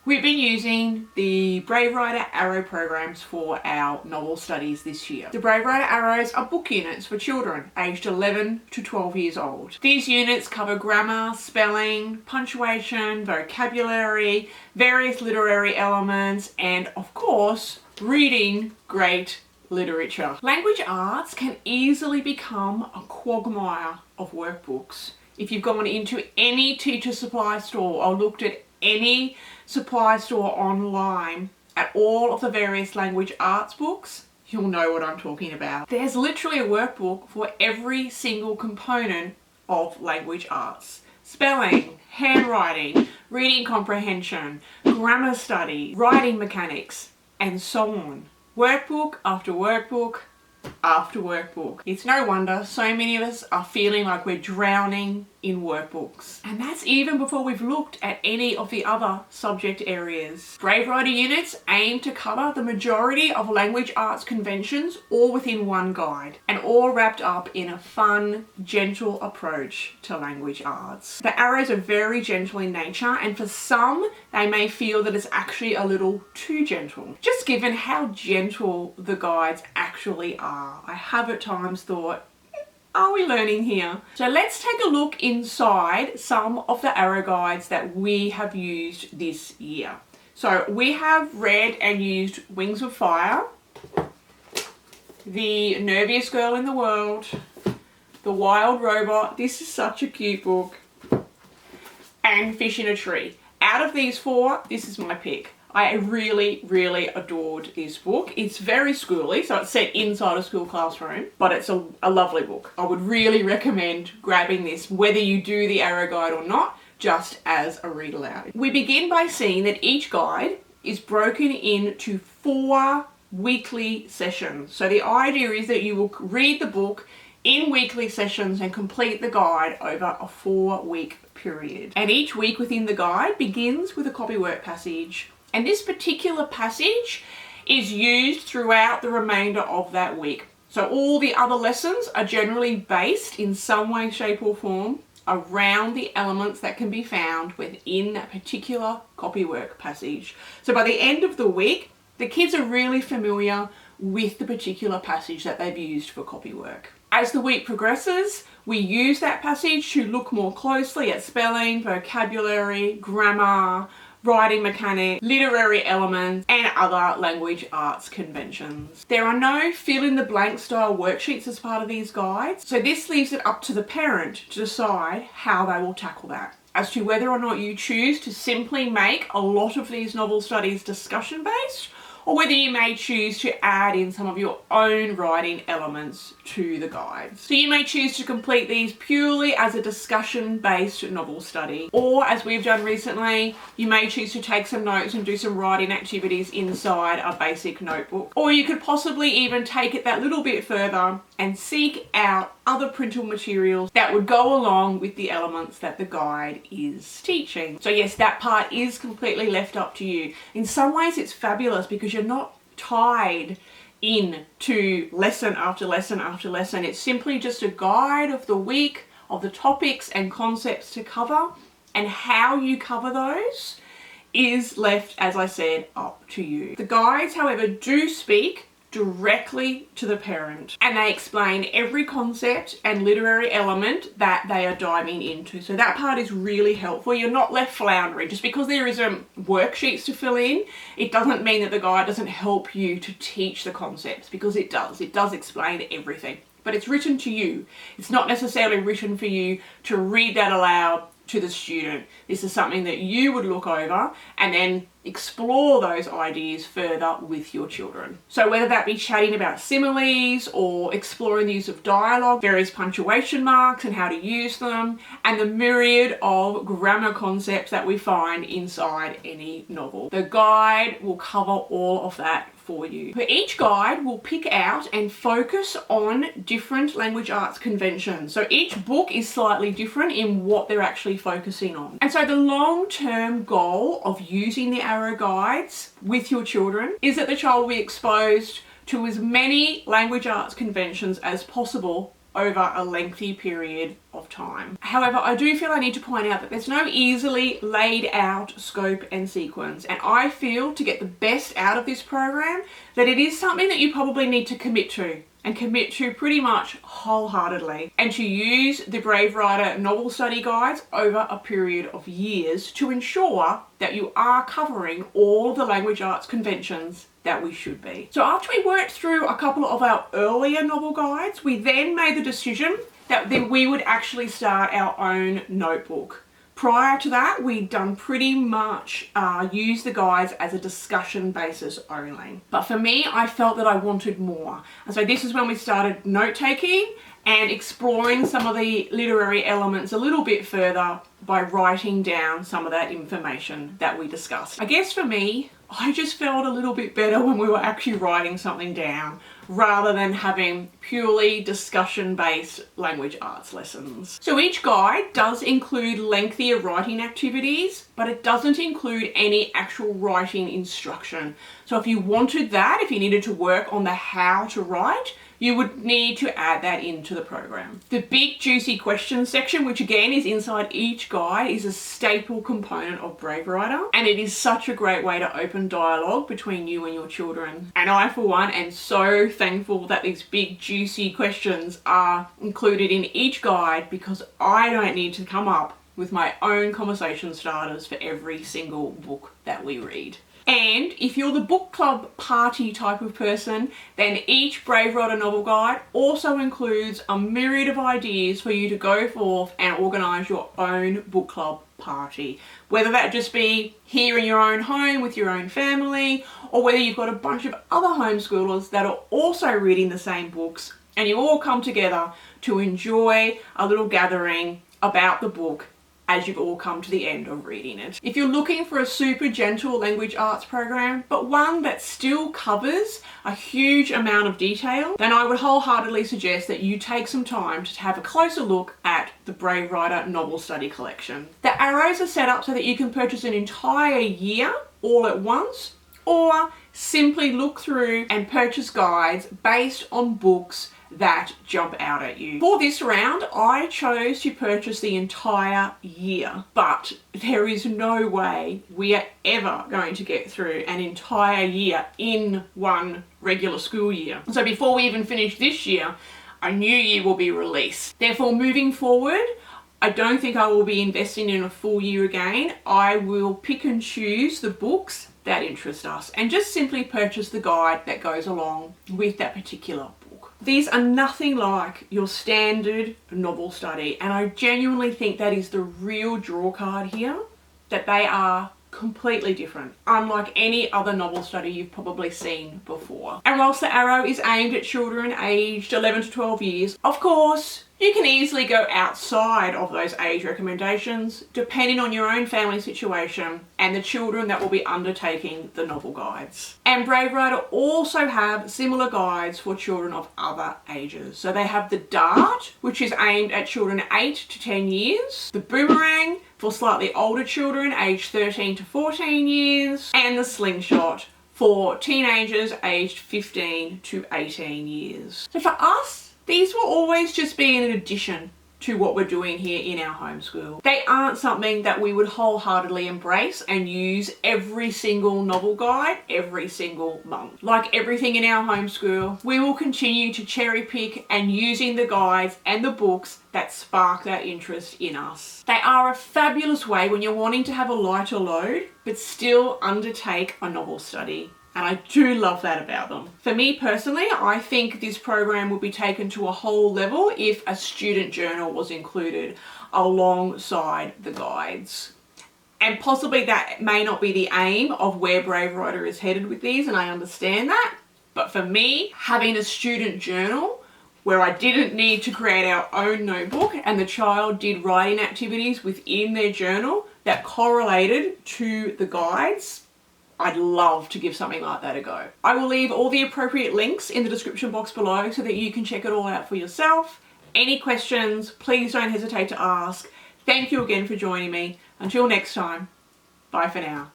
We've been using the Brave Writer Arrow programs for our novel studies this year. The Brave Writer Arrows are book units for children aged 11 to 12 years old. These units cover grammar, spelling, punctuation, vocabulary, various literary elements, and of course, reading great literature. Language arts can easily become a quagmire of workbooks. If you've gone into any teacher supply store or looked at any supply store online at all of the various language arts books, you'll know what I'm talking about. There's literally a workbook for every single component of language arts. Spelling, handwriting, reading comprehension, grammar study, writing mechanics, and so on. Workbook after workbook after workbook. It's no wonder so many of us are feeling like we're drowning in workbooks. And that's even before we've looked at any of the other subject areas. Brave Writer units aim to cover the majority of language arts conventions all within one guide, and all wrapped up in a fun, gentle approach to language arts. The arrows are very gentle in nature, and for some, they may feel that it's actually a little too gentle, just given how gentle the guides actually are. I have at times thought, are we learning here? So let's take a look inside some of the arrow guides that we have used this year. So we have read and used Wings of Fire, The Nerviest Girl in the World, The Wild Robot, this is such a cute book, and Fish in a Tree. Out of these four, this is my pick. I really, really adored this book. It's very schooly, so it's set inside a school classroom, but it's a lovely book. I would really recommend grabbing this, whether you do the arrow guide or not, just as a read aloud. We begin by seeing that each guide is broken into 4 weekly sessions. So the idea is that you will read the book in weekly sessions and complete the guide over a 4-week period. And each week within the guide begins with a copywork passage. And this particular passage is used throughout the remainder of that week. So all the other lessons are generally based in some way, shape or form around the elements that can be found within that particular copywork passage. So by the end of the week, the kids are really familiar with the particular passage that they've used for copywork. As the week progresses, we use that passage to look more closely at spelling, vocabulary, grammar, writing mechanics, literary elements, and other language arts conventions. There are no fill-in-the-blank style worksheets as part of these guides, so this leaves it up to the parent to decide how they will tackle that. As to whether or not you choose to simply make a lot of these novel studies discussion-based, or whether you may choose to add in some of your own writing elements to the guides. So you may choose to complete these purely as a discussion-based novel study, or as we've done recently, you may choose to take some notes and do some writing activities inside a basic notebook. Or you could possibly even take it that little bit further and seek out other printable materials that would go along with the elements that the guide is teaching. So yes, that part is completely left up to you. In some ways it's fabulous because you're not tied in to lesson after lesson after lesson. It's simply just a guide of the week, of the topics and concepts to cover, and how you cover those is left, as I said, up to you. The guides, however, do speak directly to the parent, and they explain every concept and literary element that they are diving into. So that part is really helpful. You're not left floundering. Just because there isn't worksheets to fill in, it doesn't mean that the guide doesn't help you to teach the concepts, because it does. It does explain everything, but it's written to you. It's not necessarily written for you to read that aloud to the student. This is something that you would look over and then explore those ideas further with your children. So whether that be chatting about similes or exploring the use of dialogue, various punctuation marks and how to use them, and the myriad of grammar concepts that we find inside any novel. The guide will cover all of that for you. For each guide, we'll pick out and focus on different language arts conventions. So each book is slightly different in what they're actually focusing on. And so the long-term goal of using the arrow guides with your children is that the child will be exposed to as many language arts conventions as possible over a lengthy period of time. However, I do feel I need to point out that there's no easily laid out scope and sequence, and I feel to get the best out of this program that it is something that you probably need to commit to, and commit to pretty much wholeheartedly, and to use the Brave Writer novel study guides over a period of years to ensure that you are covering all the language arts conventions that we should be. So after we worked through a couple of our earlier novel guides, we then made the decision that we would actually start our own notebook. Prior to that, we'd done pretty much use the guides as a discussion basis only. But for me, I felt that I wanted more. And so this is when we started note-taking and exploring some of the literary elements a little bit further by writing down some of that information that we discussed. I guess for me, I just felt a little bit better when we were actually writing something down rather than having purely discussion-based language arts lessons. So each guide does include lengthier writing activities, but it doesn't include any actual writing instruction. So if you wanted that, if you needed to work on the how to write, you would need to add that into the program. The big juicy questions section, which again is inside each guide, is a staple component of Brave Writer, and it is such a great way to open dialogue between you and your children. And I, for one, am so thankful that these big juicy questions are included in each guide, because I don't need to come up with my own conversation starters for every single book that we read. And if you're the book club party type of person, then each Brave Writer novel guide also includes a myriad of ideas for you to go forth and organise your own book club party. Whether that just be here in your own home with your own family, or whether you've got a bunch of other homeschoolers that are also reading the same books, and you all come together to enjoy a little gathering about the book as you've all come to the end of reading it. If you're looking for a super gentle language arts program, but one that still covers a huge amount of detail, then I would wholeheartedly suggest that you take some time to have a closer look at the Brave Writer novel study collection. The arrows are set up so that you can purchase an entire year all at once, or simply look through and purchase guides based on books that jump out at you. For this round, I chose to purchase the entire year, but there is no way we are ever going to get through an entire year in one regular school year. So before we even finish this year, a new year will be released. Therefore, moving forward, I don't think I will be investing in a full year again. I will pick and choose the books that interest us and just simply purchase the guide that goes along with that particular book. These are nothing like your standard novel study, and I genuinely think that is the real draw card here, that they are completely different, unlike any other novel study you've probably seen before. And whilst the arrow is aimed at children aged 11 to 12 years, of course, you can easily go outside of those age recommendations, depending on your own family situation and the children that will be undertaking the novel guides. And Brave Writer also have similar guides for children of other ages. So they have the Dart, which is aimed at children 8 to 10 years, the Boomerang for slightly older children aged 13 to 14 years, and the Slingshot for teenagers aged 15 to 18 years. So for us, these will always just be an addition to what we're doing here in our homeschool. They aren't something that we would wholeheartedly embrace and use every single novel guide every single month. Like everything in our homeschool, we will continue to cherry pick and using the guides and the books that spark that interest in us. They are a fabulous way when you're wanting to have a lighter load, but still undertake a novel study. And I do love that about them. For me personally, I think this program would be taken to a whole level if a student journal was included alongside the guides. And possibly that may not be the aim of where Brave Writer is headed with these, and I understand that. But for me, having a student journal where I didn't need to create our own notebook and the child did writing activities within their journal that correlated to the guides, I'd love to give something like that a go. I will leave all the appropriate links in the description box below so that you can check it all out for yourself. Any questions, please don't hesitate to ask. Thank you again for joining me. Until next time, bye for now.